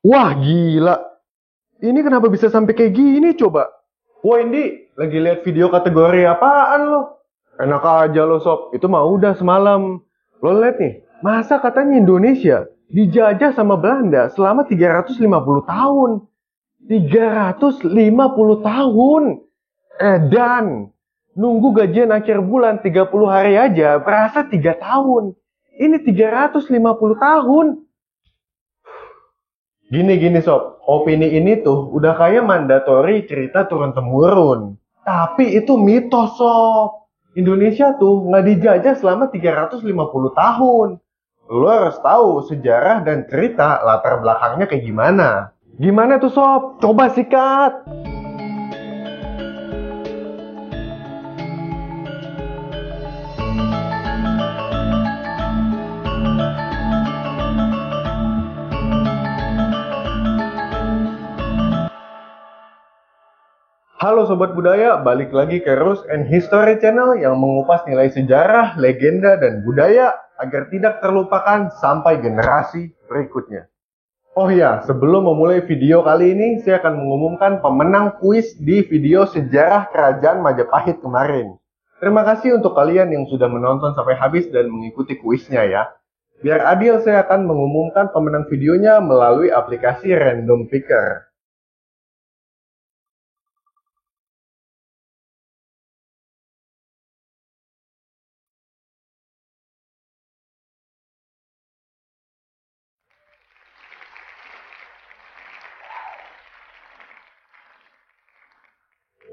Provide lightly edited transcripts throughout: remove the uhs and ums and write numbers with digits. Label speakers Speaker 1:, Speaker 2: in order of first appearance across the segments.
Speaker 1: Wah gila, ini kenapa bisa sampai kayak gini coba? Wah Indi, lagi lihat video kategori apaan lo? Enak aja lo sob, itu mah udah semalam. Lo lihat nih, masa katanya Indonesia dijajah sama Belanda selama 350 tahun. 350 tahun. Dan nunggu gajian akhir bulan 30 hari aja berasa 3 tahun. Ini 350 tahun. Gini sob, opini ini tuh udah kayak mandatori cerita turun-temurun. Tapi itu mitos sob. Indonesia tuh nggak dijajah selama 350 tahun. Lo harus tahu sejarah dan cerita latar belakangnya kayak gimana. Gimana tuh sob? Coba sikat. Halo Sobat Budaya, balik lagi ke Roots and History Channel yang mengupas nilai sejarah, legenda, dan budaya agar tidak terlupakan sampai generasi berikutnya. Oh ya, sebelum memulai video kali ini, saya akan mengumumkan pemenang kuis di video sejarah Kerajaan Majapahit kemarin. Terima kasih untuk kalian yang sudah menonton sampai habis dan mengikuti kuisnya ya. Biar adil, saya akan mengumumkan pemenang videonya melalui aplikasi Random Picker.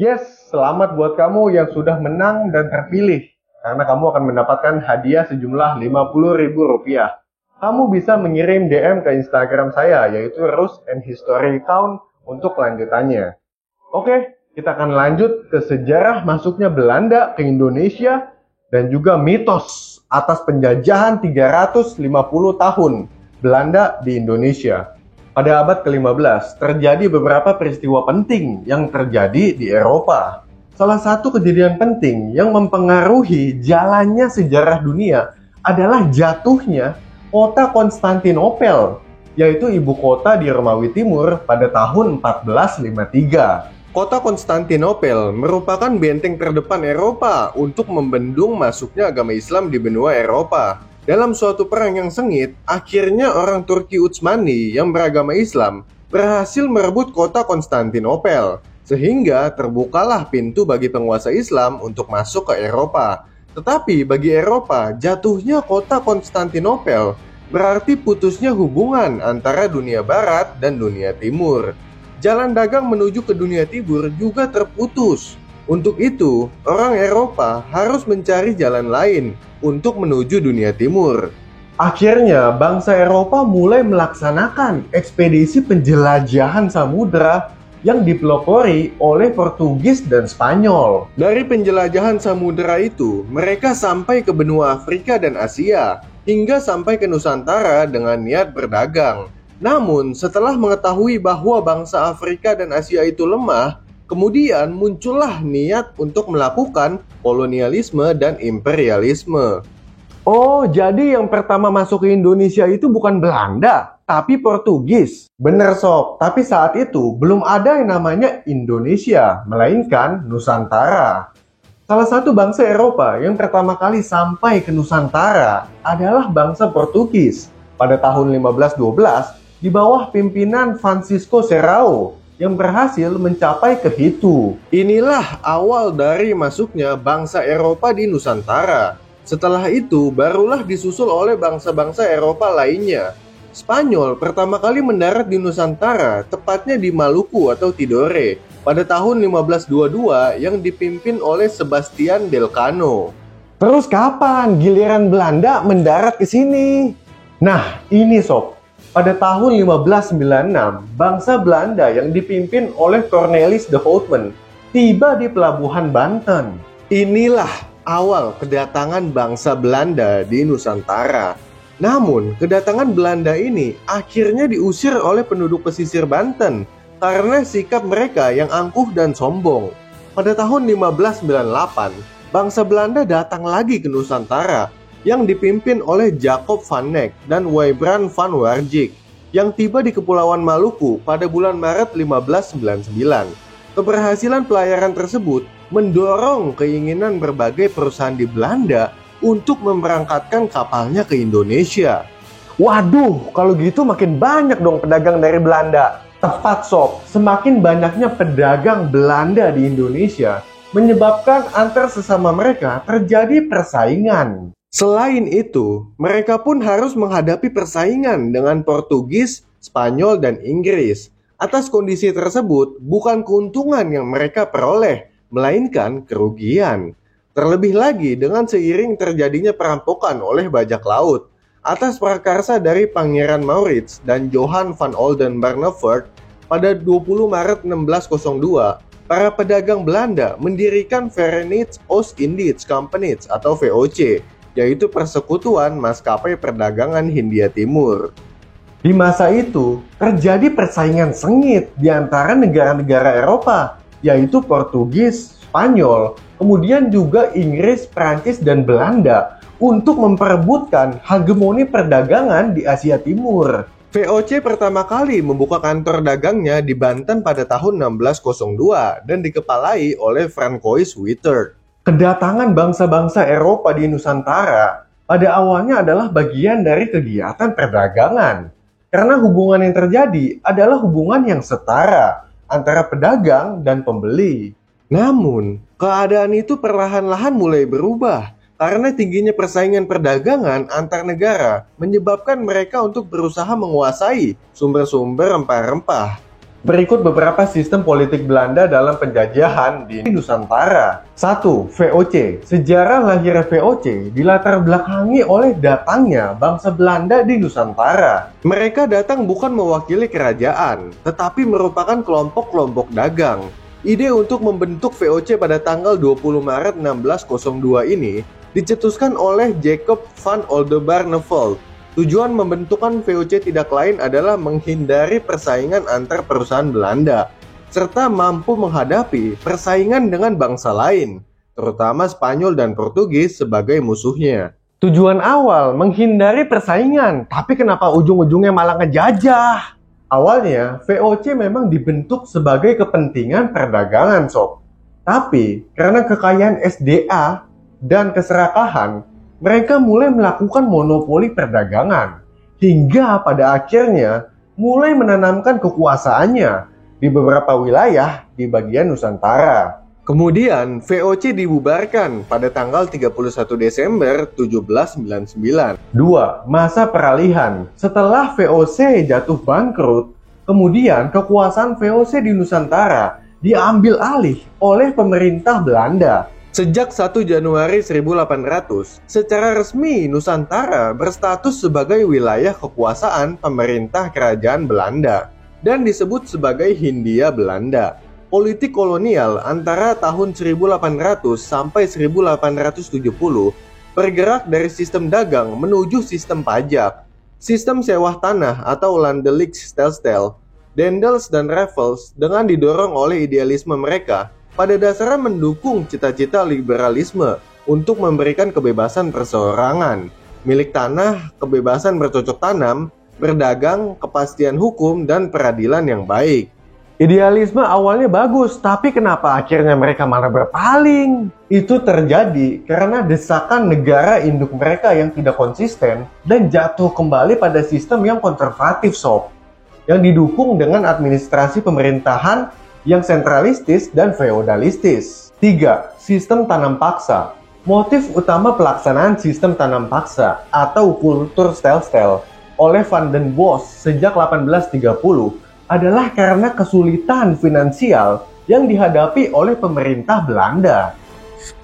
Speaker 1: Yes, selamat buat kamu yang sudah menang dan terpilih. Karena kamu akan mendapatkan hadiah sejumlah Rp50.000. Kamu bisa mengirim DM ke Instagram saya, yaitu Roots and History Account untuk lanjutannya. Oke, kita akan lanjut ke sejarah masuknya Belanda ke Indonesia dan juga mitos atas penjajahan 350 tahun Belanda di Indonesia. Pada abad ke-15, terjadi beberapa peristiwa penting yang terjadi di Eropa. Salah satu kejadian penting yang mempengaruhi jalannya sejarah dunia adalah jatuhnya kota Konstantinopel, yaitu ibu kota di Romawi Timur pada tahun 1453. Kota Konstantinopel merupakan benteng terdepan Eropa untuk membendung masuknya agama Islam di benua Eropa. Dalam suatu perang yang sengit, akhirnya orang Turki Utsmani yang beragama Islam berhasil merebut kota Konstantinopel, sehingga terbukalah pintu bagi penguasa Islam untuk masuk ke Eropa. Tetapi bagi Eropa, jatuhnya kota Konstantinopel berarti putusnya hubungan antara dunia barat dan dunia timur. Jalan dagang menuju ke dunia timur juga terputus. Untuk itu, orang Eropa harus mencari jalan lain untuk menuju dunia timur. Akhirnya, bangsa Eropa mulai melaksanakan ekspedisi penjelajahan samudera yang dipelopori oleh Portugis dan Spanyol. Dari penjelajahan samudera itu, mereka sampai ke benua Afrika dan Asia, hingga sampai ke Nusantara dengan niat berdagang. Namun, setelah mengetahui bahwa bangsa Afrika dan Asia itu lemah, kemudian muncullah niat untuk melakukan kolonialisme dan imperialisme. Oh, jadi yang pertama masuk ke Indonesia itu bukan Belanda, tapi Portugis. Bener sob, tapi saat itu belum ada yang namanya Indonesia, melainkan Nusantara. Salah satu bangsa Eropa yang pertama kali sampai ke Nusantara adalah bangsa Portugis pada tahun 1512 di bawah pimpinan Francisco Serrao yang berhasil mencapai ke Hitu. Inilah awal dari masuknya bangsa Eropa di Nusantara. Setelah itu, barulah disusul oleh bangsa-bangsa Eropa lainnya. Spanyol pertama kali mendarat di Nusantara, tepatnya di Maluku atau Tidore, pada tahun 1522 yang dipimpin oleh Sebastian Elcano. Terus kapan giliran Belanda mendarat ke sini? Nah, ini sob. Pada tahun 1596, bangsa Belanda yang dipimpin oleh Cornelis de Houtman tiba di pelabuhan Banten. Inilah awal kedatangan bangsa Belanda di Nusantara. Namun, kedatangan Belanda ini akhirnya diusir oleh penduduk pesisir Banten karena sikap mereka yang angkuh dan sombong. Pada tahun 1598, bangsa Belanda datang lagi ke Nusantara yang dipimpin oleh Jacob van Eyck dan Wybran van Warjik. yang tiba di Kepulauan Maluku pada bulan Maret 1599. Keberhasilan pelayaran tersebut mendorong keinginan berbagai perusahaan di Belanda untuk memberangkatkan kapalnya ke Indonesia. Waduh, kalau gitu makin banyak dong pedagang dari Belanda. Tepat sob, semakin banyaknya pedagang Belanda di Indonesia menyebabkan antar sesama mereka terjadi persaingan. Selain itu, mereka pun harus menghadapi persaingan dengan Portugis, Spanyol, dan Inggris. Atas kondisi tersebut, bukan keuntungan yang mereka peroleh, melainkan kerugian. Terlebih lagi dengan seiring terjadinya perampokan oleh bajak laut. Atas prakarsa dari Pangeran Maurits dan Johan van Oldenbarneveldt pada 20 Maret 1602, para pedagang Belanda mendirikan Verenigde Oost-Indisch Companies atau VOC, yaitu Persekutuan Maskapai Perdagangan Hindia Timur. Di masa itu, terjadi persaingan sengit di antara negara-negara Eropa, yaitu Portugis, Spanyol, kemudian juga Inggris, Prancis, dan Belanda untuk memperebutkan hegemoni perdagangan di Asia Timur. VOC pertama kali membuka kantor dagangnya di Banten pada tahun 1602 dan dikepalai oleh Francois Wittert. Kedatangan bangsa-bangsa Eropa di Nusantara pada awalnya adalah bagian dari kegiatan perdagangan. Karena hubungan yang terjadi adalah hubungan yang setara antara pedagang dan pembeli. Namun, keadaan itu perlahan-lahan mulai berubah karena tingginya persaingan perdagangan antar negara menyebabkan mereka untuk berusaha menguasai sumber-sumber rempah-rempah. Berikut beberapa sistem politik Belanda dalam penjajahan di Nusantara. 1. VOC. Sejarah lahir VOC dilatar belakangi oleh datangnya bangsa Belanda di Nusantara. Mereka datang bukan mewakili kerajaan, tetapi merupakan kelompok-kelompok dagang. Ide untuk membentuk VOC pada tanggal 20 Maret 1602 ini dicetuskan oleh Jacob van Oldenbarneveldt. Tujuan membentukkan VOC tidak lain adalah menghindari persaingan antar perusahaan Belanda, serta mampu menghadapi persaingan dengan bangsa lain, terutama Spanyol dan Portugis sebagai musuhnya. Tujuan awal menghindari persaingan, tapi kenapa ujung-ujungnya malah ngejajah? Awalnya, VOC memang dibentuk sebagai kepentingan perdagangan, sob. Tapi, karena kekayaan SDA dan keserakahan, mereka mulai melakukan monopoli perdagangan, hingga pada akhirnya mulai menanamkan kekuasaannya di beberapa wilayah di bagian Nusantara. Kemudian VOC dibubarkan pada tanggal 31 Desember 1799. 2. Masa peralihan. Setelah VOC jatuh bangkrut, kemudian kekuasaan VOC di Nusantara diambil alih oleh pemerintah Belanda. Sejak 1 Januari 1800, secara resmi Nusantara berstatus sebagai wilayah kekuasaan pemerintah kerajaan Belanda dan disebut sebagai Hindia Belanda. Politik kolonial antara tahun 1800 sampai 1870 bergerak dari sistem dagang menuju sistem pajak, sistem sewa tanah atau landelijk stelsel, Daendels dan Raffles dengan didorong oleh idealisme mereka pada dasarnya mendukung cita-cita liberalisme untuk memberikan kebebasan perseorangan, milik tanah, kebebasan bercocok tanam, berdagang, kepastian hukum, dan peradilan yang baik. Idealisme awalnya bagus, tapi kenapa akhirnya mereka malah berpaling? Itu terjadi karena desakan negara induk mereka yang tidak konsisten dan jatuh kembali pada sistem yang konservatif, sob, yang didukung dengan administrasi pemerintahan yang sentralistis dan feodalistis. 3. Sistem tanam paksa. Motif utama pelaksanaan sistem tanam paksa atau kultur stelsel oleh Van den Bosch sejak 1830 adalah karena kesulitan finansial yang dihadapi oleh pemerintah Belanda.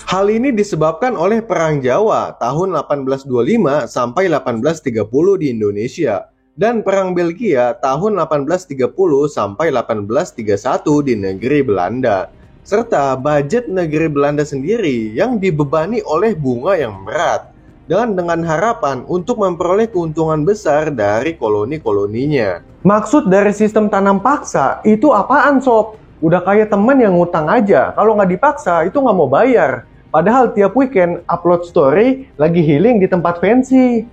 Speaker 1: Hal ini disebabkan oleh Perang Jawa tahun 1825 sampai 1830 di Indonesia dan Perang Belgia tahun 1830 sampai 1831 di negeri Belanda, serta budget negeri Belanda sendiri yang dibebani oleh bunga yang berat, dengan harapan untuk memperoleh keuntungan besar dari koloni-koloninya. Maksud dari sistem tanam paksa itu apaan, sob? Udah kayak temen yang ngutang aja, kalau nggak dipaksa itu nggak mau bayar. Padahal tiap weekend upload story lagi healing di tempat fancy.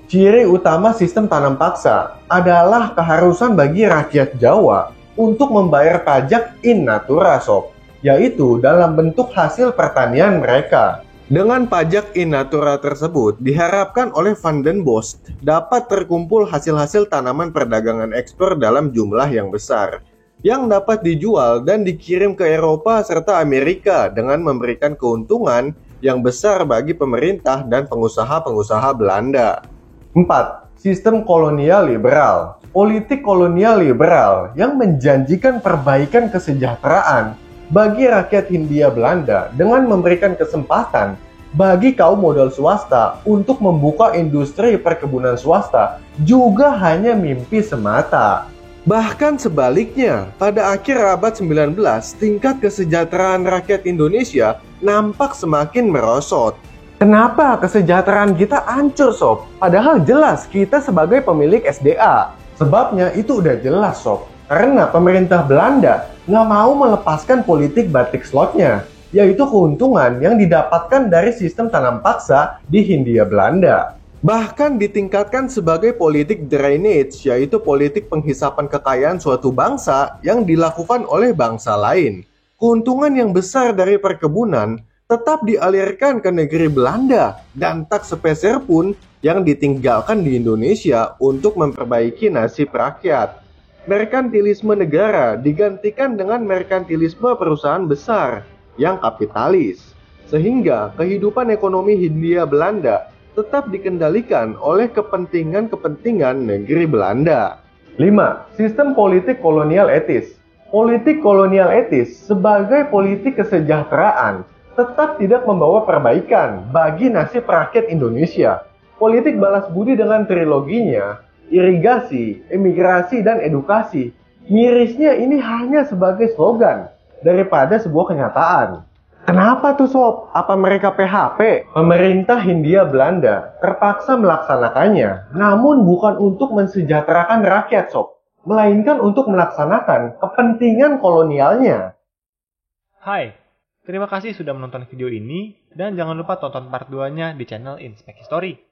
Speaker 1: Ciri utama sistem tanam paksa adalah keharusan bagi rakyat Jawa untuk membayar pajak in natura sob, yaitu dalam bentuk hasil pertanian mereka. Dengan pajak in natura tersebut, diharapkan oleh Van den Bosch dapat terkumpul hasil-hasil tanaman perdagangan ekspor dalam jumlah yang besar, yang dapat dijual dan dikirim ke Eropa serta Amerika dengan memberikan keuntungan yang besar bagi pemerintah dan pengusaha-pengusaha Belanda. 4. Sistem kolonial liberal. Politik kolonial liberal yang menjanjikan perbaikan kesejahteraan bagi rakyat Hindia Belanda dengan memberikan kesempatan bagi kaum modal swasta untuk membuka industri perkebunan swasta juga hanya mimpi semata. Bahkan sebaliknya, pada akhir abad 19, tingkat kesejahteraan rakyat Indonesia nampak semakin merosot. Kenapa kesejahteraan kita hancur sob? Padahal jelas kita sebagai pemilik SDA. Sebabnya itu udah jelas sob. Karena pemerintah Belanda nggak mau melepaskan politik batik slotnya, yaitu keuntungan yang didapatkan dari sistem tanam paksa di Hindia Belanda. Bahkan ditingkatkan sebagai politik drainage, yaitu politik penghisapan kekayaan suatu bangsa yang dilakukan oleh bangsa lain. Keuntungan yang besar dari perkebunan tetap dialirkan ke negeri Belanda dan tak sepeser pun yang ditinggalkan di Indonesia untuk memperbaiki nasib rakyat. Merkantilisme negara digantikan dengan merkantilisme perusahaan besar yang kapitalis, sehingga kehidupan ekonomi Hindia Belanda tetap dikendalikan oleh kepentingan-kepentingan negeri Belanda. 5. Sistem politik kolonial etis. Politik kolonial etis sebagai politik kesejahteraan tetap tidak membawa perbaikan bagi nasib rakyat Indonesia. Politik balas budi dengan triloginya, irigasi, emigrasi, dan edukasi, mirisnya ini hanya sebagai slogan daripada sebuah kenyataan. Kenapa tuh sob? Apa mereka PHP? Pemerintah Hindia Belanda terpaksa melaksanakannya, namun bukan untuk mensejahterakan rakyat sob, melainkan untuk melaksanakan kepentingan kolonialnya.
Speaker 2: Hai, terima kasih sudah menonton video ini dan jangan lupa tonton part 2-nya di channel Inspek History.